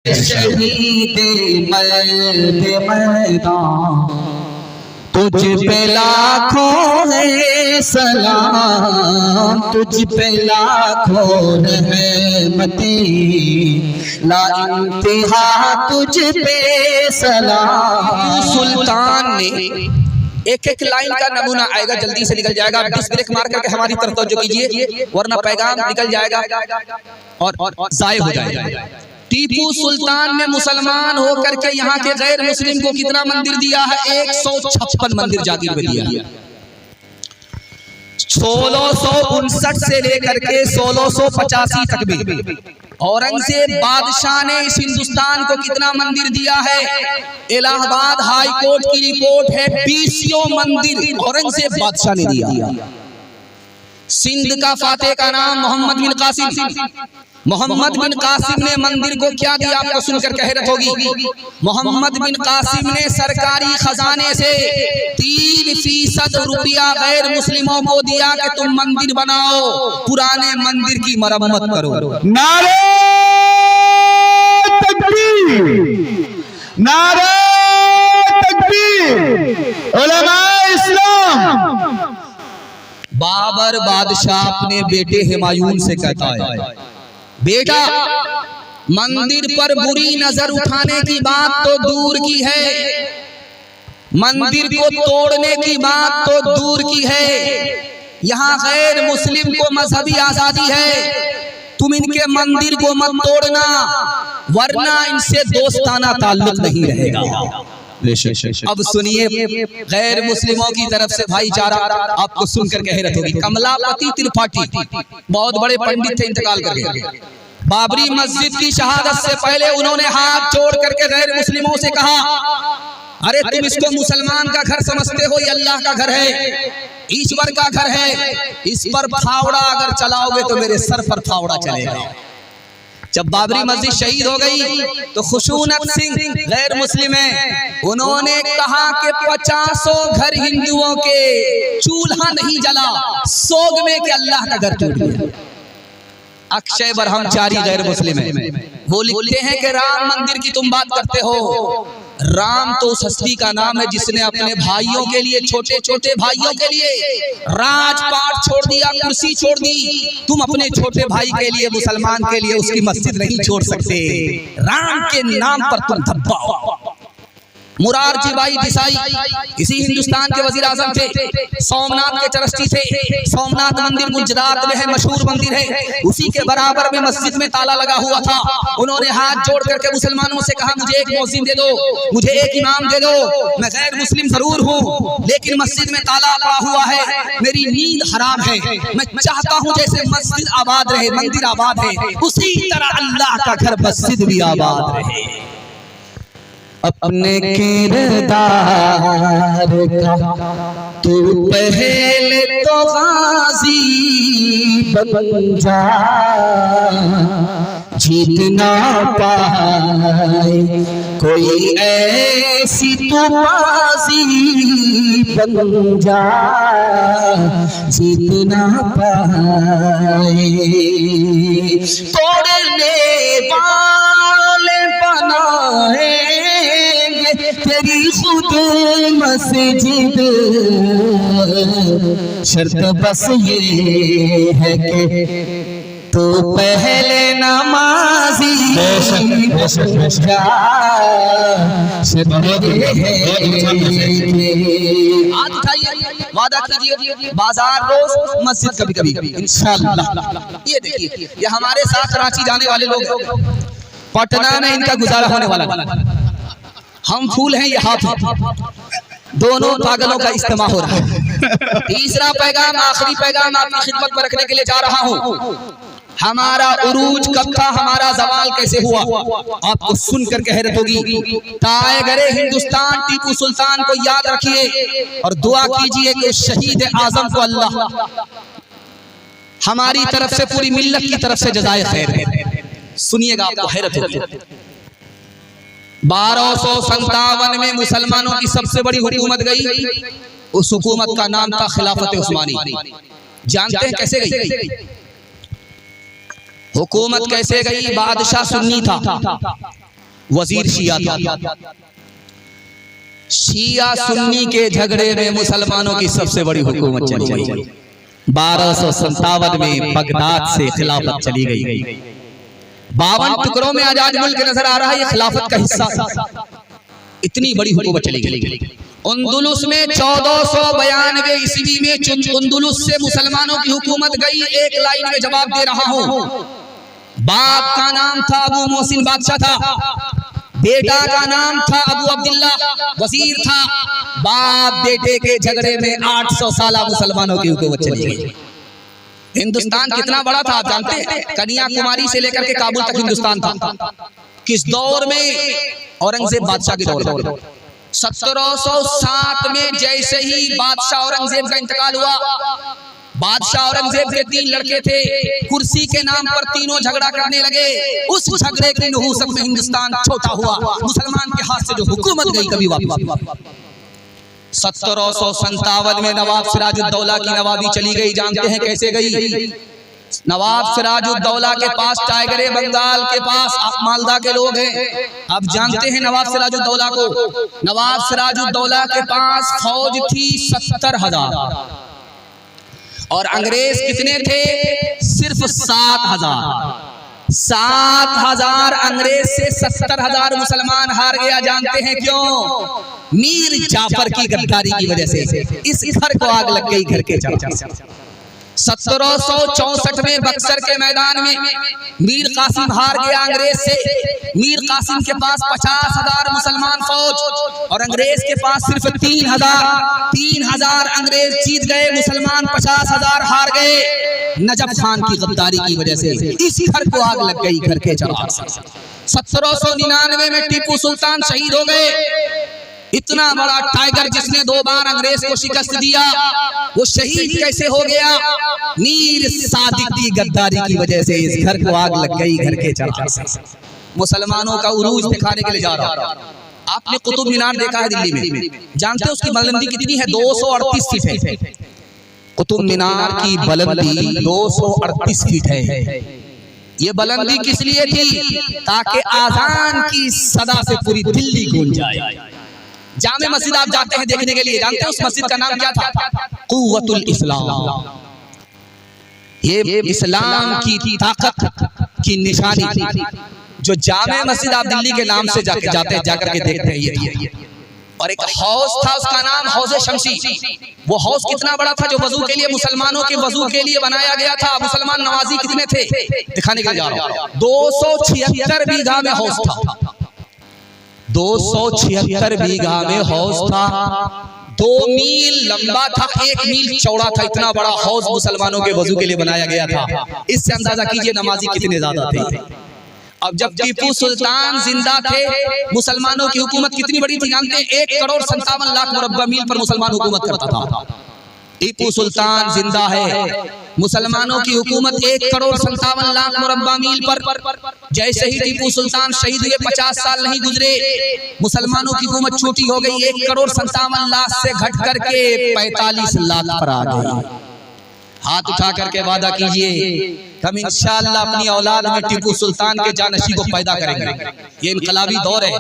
शहीद मर्द मैदान तुझ पे लाखों है सलाम, तुझ पे लाखों रहमतें ला इंतहा तुझ पे सलाम। सुल्तान ने एक एक लाइन का नमूना आएगा, जल्दी से निकल जाएगा। डिस्क ब्रेक मार करके हमारी तरफ तवज्जो कीजिए, वरना पैगाम निकल जाएगा और जाये हो जाएगा। टीपू सुल्तान ने मुसलमान होकर के यहाँ के गैर मुस्लिम को कितना मंदिर दिया है? 156 मंदिर जागीर में दिया। 1659 से लेकर के 1685 तक में औरंगजेब बादशाह ने इस हिंदुस्तान को कितना मंदिर दिया है? इलाहाबाद हाई कोर्ट की रिपोर्ट है 20 मंदिर औरंगजेब बादशाह ने दिया। सिंध का फातेह का नाम मोहम्मद बिन कासिम। मोहम्मद बिन कासिम ने मंदिर को क्या दिया? आपको सुनकर हैरत होगी। मोहम्मद बिन कासिम ने सरकारी खजाने से 3% रुपया गैर मुस्लिमों को दिया कि तुम मंदिर बनाओ, पुराने मंदिर की मरम्मत करो। नारे तकबीर, नारे तकबीर, उलमाए इस्लाम। बाबर बादशाह अपने बेटे हुमायूं से कहता है, बेटा मंदिर पर बुरी नजर उठाने की बात तो दूर की है, मंदिर को तोड़ने की बात तो दूर की है, यहाँ गैर मुस्लिम को मजहबी आजादी है, तुम इनके मंदिर को मत तोड़ना वरना इनसे दोस्ताना ताल्लुक नहीं रहेगा। अब सुनिए गैर मुस्लिमों की तरफ से भाईचारा, आपको सुनकर हैरत होगी। कमलापति त्रिपाठी बहुत बड़े पंडित थे, इंतकाल कर गए। बाबरी मस्जिद की शहादत से पहले उन्होंने हाथ जोड़ करके गैर मुस्लिमों से कहा, अरे तुम इसको मुसलमान का घर समझते हो, ये अल्लाह का घर है, ईश्वर का घर है, इस पर फावड़ा अगर चलाओगे तो मेरे सर पर फावड़ा चलेगा। जब बाबरी मस्जिद शहीद हो गई तो खुशूनत सिंह गैर मुस्लिम है, उन्होंने कहा कि 50 घर हिंदुओं के चूल्हा नहीं जला, सोग में कि अल्लाह का घर टूट गया। अक्षय ब्रह्मचारी गैर मुस्लिम है, वो लिखते हैं कि राम मंदिर की तुम बात करते हो, राम तो उस हस्ती का नाम है जिसने अपने भाइयों के लिए, छोटे छोटे भाइयों के लिए राजपाट छोड़ दिया, कुर्सी छोड़ दी। तुम अपने छोटे भाई के लिए, मुसलमान के लिए उसकी मस्जिद नहीं छोड़ सकते। राम के नाम पर तुम धब्बाओ। मुरारजी भाई देसाई इसी हिंदुस्तान के वजीर आजम थे, सोमनाथ के ट्रस्टी थे। सोमनाथ मंदिर गुजरात में है, मशहूर मंदिर है, उसी के बराबर में मस्जिद में ताला लगा हुआ था। उन्होंने हाथ जोड़ करके मुसलमानों से कहा, मुझे एक मौजिन दे दो, मुझे एक इमाम दे दो, मैं गैर मुस्लिम जरूर हूँ लेकिन मस्जिद में ताला लगा हुआ है, मेरी नींद हराम है, मैं चाहता हूँ जैसे मस्जिद आबाद रहे, मंदिर आबाद है, उसी तरह अल्लाह का घर मस्जिद भी आबाद रहे। अपने किरदार का तू पहले तो गाजी बन जा, जीत ना पाए कोई ऐसी तो बाजी बन जा, जीत ना पाए तोड़ने वाले बनाए तेरी खुद मस्जिद, शर्त बस ये है कि तो पहले नमाजी जा। आज उठाइए, वादा कीजिए बाजार रोज मस्जिद कभी कभी इंशाअल्लाह। ये देखिए, ये हमारे साथ रांची जाने वाले लोग, पटना में इनका गुजारा होने वाला। हम फूल हैं, ये हाथ है, दोनों पागलों का इस्तेमाल हो रहा है। तीसरा पैगाम, आखिरी पैगाम आपकी खिदमत पर रखने के लिए जा रहा हूँ। हमारा उरूज कब था, हमारा जवाल कैसे हुआ, आपको सुनकर हैरत होगी। टाइगरे हिंदुस्तान टीपू सुल्तान को याद रखिए और दुआ कीजिए कि उस शहीद आजम को अल्लाह हमारी तरफ से, पूरी मिल्लत की तरफ से जज़ाए खैर दे। सुनिएगा, आपको हैरत होगी। 1257 में मुसलमानों की सबसे बड़ी हुकूमत गई, उस हुकूमत का नाम था खिलाफत उस्मानी। जानते हैं कैसे गई? हुकूमत कैसे गई? बादशाह सुन्नी था, वजीर शिया था। शिया सुन्नी के झगड़े में मुसलमानों की सबसे बड़ी हुकूमत चली गई। 1257 में बगदाद से खिलाफत चली गई। 52 टुकड़ों में आजाद मुल्क नजर आ रहा है, ये खिलाफत का हिस्सा था। इतनी बड़ी हुकूमत चली गई। उंदुलुस में 1492 ईस्वी में उंदुलुस से मुसलमानों की हुकूमत गई। एक लाइन में जवाब दे रहा हूं। बाप का नाम था अबू मोहसिन बादशाह था, बेटा का नाम था अबू अब्दुल्ला वजीर था। बाप बेटे के झगड़े में 800 साल मुसलमानों की हुकूमत चली गई। हिंदुस्तान कितना बड़ा था आप जानते हैं? कन्याकुमारी से लेकर के काबुल तक हिंदुस्तान था। किस दौर में? औरंगजेब बादशाह के दौर में। 1707 में जैसे ही बादशाह औरंगजेब का इंतकाल हुआ, बादशाह औरंगजेब के 3 लड़के थे, कुर्सी के नाम पर तीनों झगड़ा करने लगे। उस झगड़े की नहुसत में हिंदुस्तान छोटा हुआ, मुसलमान के हाथ से जो हुकूमत गई कभी वापस। 1757 में नवाब सिराजुद्दौला की नवाबी चली गई। जानते हैं कैसे गई? नवाब सिराजुद्दौला के पास टाइगर बंगाल के पास, आप मालदा के लोग हैं, आप जानते हैं नवाब सिराजुद्दौला को। नवाब सिराजुद्दौला के पास फौज थी 70,000 और अंग्रेज कितने थे? सिर्फ 7,000। 7,000 अंग्रेज से 70,000 मुसलमान हार गया। जानते हैं क्यों? मीर जाफर की गद्दारी की वजह से। इस घर को आग लग गई, घर के चर्चा। 1764 में बक्सर के मैदान में मीर कासिम हार गया अंग्रेज से। मीर कासिम के पास 50,000 मुसलमान फौज और अंग्रेज के पास सिर्फ 3,000। 3,000 अंग्रेज जीत गए, मुसलमान 50,000 हार गए। नजफ खान की गद्दारी की वजह से इस घर को आग लग गई, घर के चराग। 1799 में टीपू सुल्तान शहीद हो गए। इतना बड़ा टाइगर जिसने 2 बार अंग्रेज को शिकस्त दिया, वो शहीद कैसे हो गया? मीर सादिक की गद्दारी की वजह से इस घर को आग लग गई, घर के चराग। मुसलमानों का उरूज दिखाने के लिए जा रहा हूं। आपने कुतुब मीनार देखा है दिल्ली में? जानते हैं उसकी बुलंदी कितनी है? 238 फीट है। कुतुब मीनार की बुलंदी 238 फीट है। ये बुलंदी किस लिए थी? ताकि आजान की सदा से पूरी दिल्ली गूंज जाए। जामे मस्जिद आप जाते हैं देखने के लिए, जानते हैं उस मस्जिद का नाम क्या था? कुव्वतुल इस्लाम। ये इस्लाम की ताकत की निशानी थी। जो जामे मस्जिद आप दिल्ली के नाम से जाकर के देखते हैं ये। और एक हौज था, उसका नाम हौज शमसी। वो हौज कितना बड़ा था? जो वजू के लिए, मुसलमानों के वजू के लिए बनाया गया था। मुसलमान नवाजी कितने थे दिखाने के लिए जा रहा हूं। 276 बीघा में हौज था। 276 बीघा में हौज था। 2 मील लंबा था, 1 मील चौड़ा था। इतना बड़ा हौज मुसलमानों के वजू के लिए बनाया गया था। इससे अंदाजा कीजिए नमाजी कितने ज्यादा थे। अब जब टीपू सुल्तान जिंदा थे, मुसलमानों की हुकूमत कितनी बड़ी थी जानते हैं? 1,57,00,000 मुरब्बा मील पर मुसलमान हुकूमत करता था। टीपू सुल्तान जिंदा है, मुसलमानों की हुकूमत 1,57,00,000 मुरब्बा मील पर। जैसे ही टीपू सुल्तान शहीद हुए 50 साल नहीं गुजरे, मुसलमानों की हुकूमत छोटी हो गई। 1,57,00,000 से घट करके 45 लाख पर आ गई। हाथ उठा करके वादा कीजिए हम इंशाअल्लाह अपनी औलाद में टीपू सुल्तान के जानशी को पैदा करेंगे। ये इनकलाबी दौर है,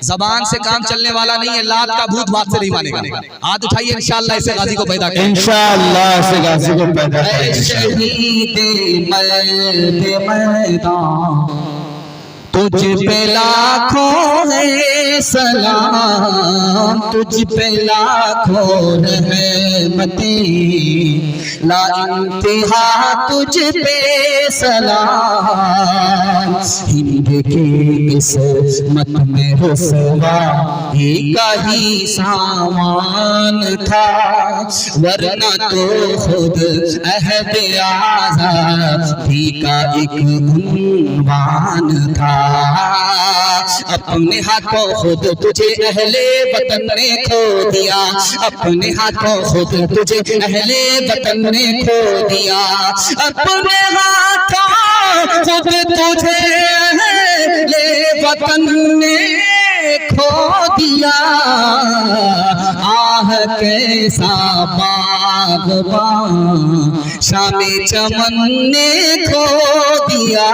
जबान से काम चलने वाला नहीं है। लात का भूत बात से नहीं मानेगा। हाथ उठाइए, इंशाअल्लाह ऐसे गाजी को पैदा करेंगे। इंशाअल्लाह ऐसे गाजी को पैदा करेंगे। शहीद मैदान तुझ पे लाखों है सलाम, तुझ पे लाखों रहमतें, ला इंतहा तुझ पे सलाम। हिंद के किस्मत में रुसवाई का ही सामान था, वरना तो खुद अहद आज़ादी का एक उन्वान था। अपने हाथों खुद तुझे अहले वतन ने खो दिया, अपने हाथों खुद तुझे अहले वतन ने खो दिया। अपने हाथों खुद तुझे अहले वतन ने खो दिया। आह कैसा बागबान शामे चमन ने खो दिया।